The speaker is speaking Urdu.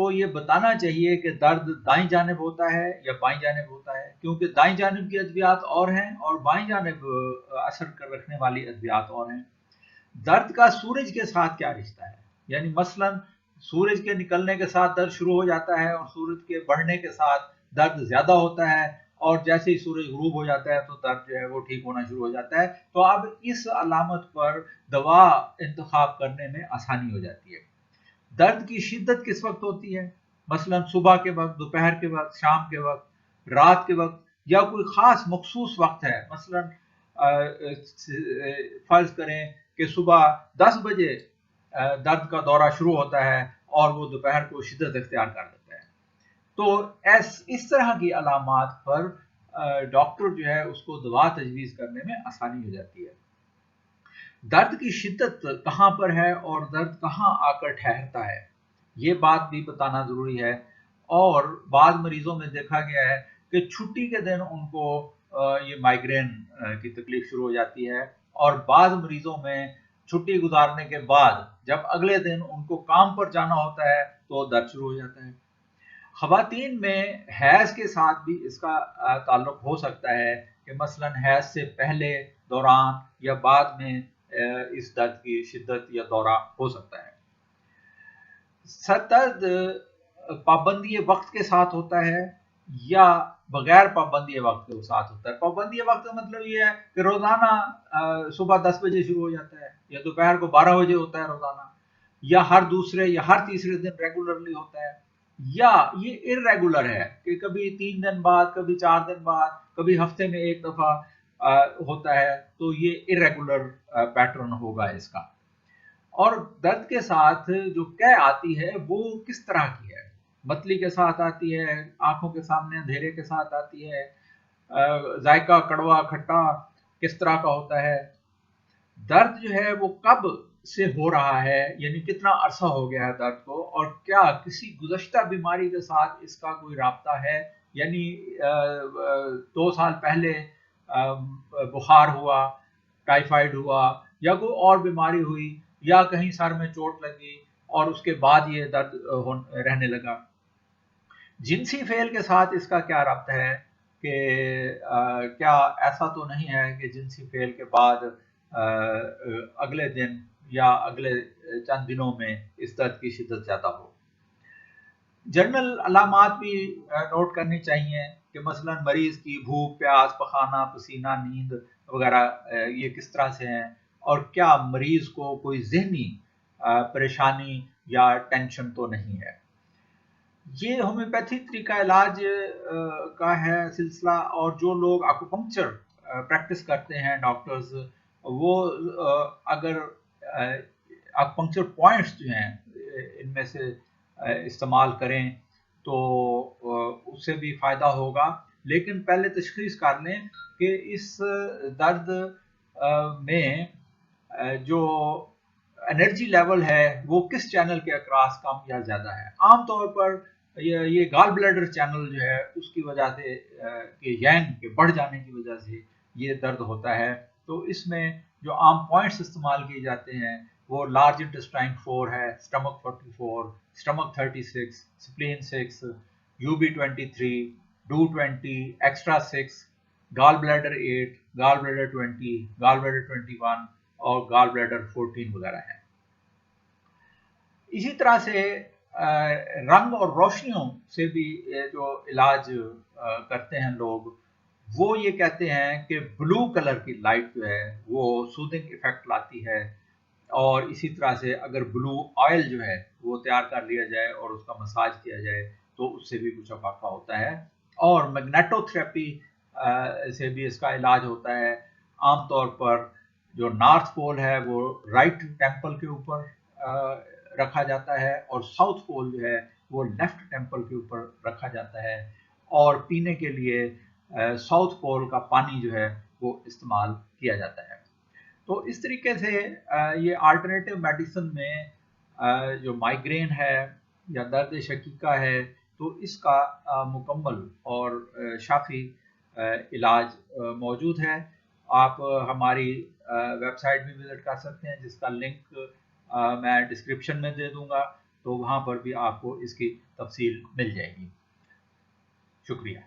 کو یہ بتانا چاہیے کہ درد دائیں جانب ہوتا ہے یا بائیں جانب ہوتا ہے، کیونکہ دائیں جانب کی ادویات اور ہیں اور بائیں جانب اثر رکھنے والی ادویات اور ہیں۔ درد کا سورج کے ساتھ کیا رشتہ ہے؟ یعنی مثلاً سورج کے نکلنے کے ساتھ درد شروع ہو جاتا ہے اور سورج کے بڑھنے کے ساتھ درد زیادہ ہوتا ہے، اور جیسے ہی سورج غروب ہو جاتا ہے تو درد جو ہے وہ ٹھیک ہونا شروع ہو جاتا ہے۔ تو اب اس علامت پر دوا انتخاب کرنے میں آسانی ہو جاتی ہے۔ درد کی شدت کس وقت ہوتی ہے؟ مثلاً صبح کے وقت، دوپہر کے وقت، شام کے وقت، رات کے وقت، یا کوئی خاص مخصوص وقت ہے؟ مثلاً فرض کریں کہ صبح 10 بجے درد کا دورہ شروع ہوتا ہے اور وہ دوپہر کو شدت اختیار کر لیتا ہے۔ تو اس طرح کی علامات پر ڈاکٹر جو ہے اس کو دوا تجویز کرنے میں آسانی ہو جاتی ہے۔ درد کی شدت کہاں پر ہے اور درد کہاں آ کر ٹھہرتا ہے، یہ بات بھی بتانا ضروری ہے۔ اور بعض مریضوں میں دیکھا گیا ہے کہ چھٹی کے دن ان کو یہ مائیگرین کی تکلیف شروع ہو جاتی ہے، اور بعض مریضوں میں چھٹی گزارنے کے بعد جب اگلے دن ان کو کام پر جانا ہوتا ہے تو درد شروع ہو جاتا ہے۔ خواتین میں حیض کے ساتھ بھی اس کا تعلق ہو سکتا ہے کہ مثلاً حیض سے پہلے، دوران یا بعد میں اس درد کی شدت یا دورہ ہو سکتا ہے۔ سر درد پابندی وقت کے ساتھ ہوتا ہے یا بغیر پابندی وقت کے ساتھ ہوتا ہے؟ پابندی وقت کا مطلب یہ ہے کہ روزانہ صبح 10 بجے شروع ہو جاتا ہے، یا دوپہر کو 12 بجے ہوتا ہے روزانہ، یا ہر دوسرے یا ہر تیسرے دن ریگولرلی ہوتا ہے، یا یہ ارریگولر ہے کہ کبھی 3 دن بعد، کبھی 4 دن بعد، کبھی ہفتے میں ایک دفعہ ہوتا ہے، تو یہ ارریگولر پیٹرن ہوگا اس کا۔ اور درد کے ساتھ جو قے آتی ہے وہ کس طرح کی ہے؟ متلی کے ساتھ آتی ہے، آنکھوں کے سامنے اندھیرے کے ساتھ آتی ہے، ذائقہ کڑوا کھٹا کس طرح کا ہوتا ہے؟ درد جو ہے وہ کب سے ہو رہا ہے، یعنی کتنا عرصہ ہو گیا ہے درد کو، اور کیا کسی گزشتہ بیماری کے ساتھ اس کا کوئی رابطہ ہے؟ یعنی 2 سال پہلے بخار ہوا، ٹائیفائڈ ہوا، یا کوئی اور بیماری ہوئی، یا کہیں سر میں چوٹ لگی اور اس کے بعد یہ درد رہنے لگا۔ جنسی فعل کے ساتھ اس کا کیا رابطہ ہے کہ کیا ایسا تو نہیں ہے کہ جنسی فعل کے بعد اگلے دن یا اگلے چند دنوں میں اس درد کی شدت زیادہ ہو؟ جنرل علامات بھی نوٹ کرنی چاہیے کہ مثلا مریض کی بھوک، پیاس، پخانہ، پسینہ، نیند وغیرہ یہ کس طرح سے ہیں، اور کیا مریض کو کوئی ذہنی پریشانی یا ٹینشن تو نہیں ہے۔ یہ ہومیوپیتھی طریقہ علاج کا ہے سلسلہ، اور جو لوگ ایکوپنکچر پریکٹس کرتے ہیں ڈاکٹرز، وہ اگر ایکوپنکچر پوائنٹس جو ہیں ان میں سے استعمال کریں تو اس سے بھی فائدہ ہوگا، لیکن پہلے تشخیص کر لیں کہ اس درد میں جو انرجی لیول ہے وہ کس چینل کے اکراس کم یا زیادہ ہے۔ عام طور پر یہ گال بلیڈر چینل جو ہے اس کی وجہ سے کہ ینگ کے بڑھ جانے کی وجہ سے یہ درد ہوتا ہے۔ تو اس میں جو عام پوائنٹس استعمال کیے جاتے ہیں وہ لارج انٹسٹائن 4 ہے، stomach 44، stomach 36، سپلین 6، UB23، do 20، extra 6، گال بلیڈر 8، گال بلیڈر 20، گال بلیڈر 21 اور گال بلیڈر 14 وغیرہ ہیں۔ اسی طرح سے رنگ اور روشنیوں سے بھی جو علاج کرتے ہیں لوگ، وہ یہ کہتے ہیں کہ بلو کلر کی لائٹ جو ہے وہ سودنگ ایفیکٹ لاتی ہے، اور اسی طرح سے اگر بلو آئل جو ہے وہ تیار کر لیا جائے اور اس کا مساج کیا جائے تو اس سے بھی کچھ افاقہ ہوتا ہے۔ اور میگنیٹو تھراپی سے بھی اس کا علاج ہوتا ہے۔ عام طور پر جو نارتھ پول ہے وہ رائٹ ٹیمپل کے اوپر رکھا جاتا ہے، اور ساؤتھ پول جو ہے وہ لیفٹ ٹیمپل کے اوپر رکھا جاتا ہے، اور پینے کے لیے ساؤتھ پول کا پانی جو ہے وہ استعمال کیا جاتا ہے۔ تو اس طریقے سے یہ آلٹرنیٹیو میڈیسن میں جو مائیگرین ہے یا درد شقیقہ ہے تو اس کا مکمل اور شافی علاج موجود ہے۔ آپ ہماری ویب سائٹ بھی وزٹ کر سکتے ہیں جس کا لنک میں ڈسکرپشن میں دے دوں گا۔ تو وہاں پر بھی آپ کو اس کی تفصیل مل جائے گی. شکریہ.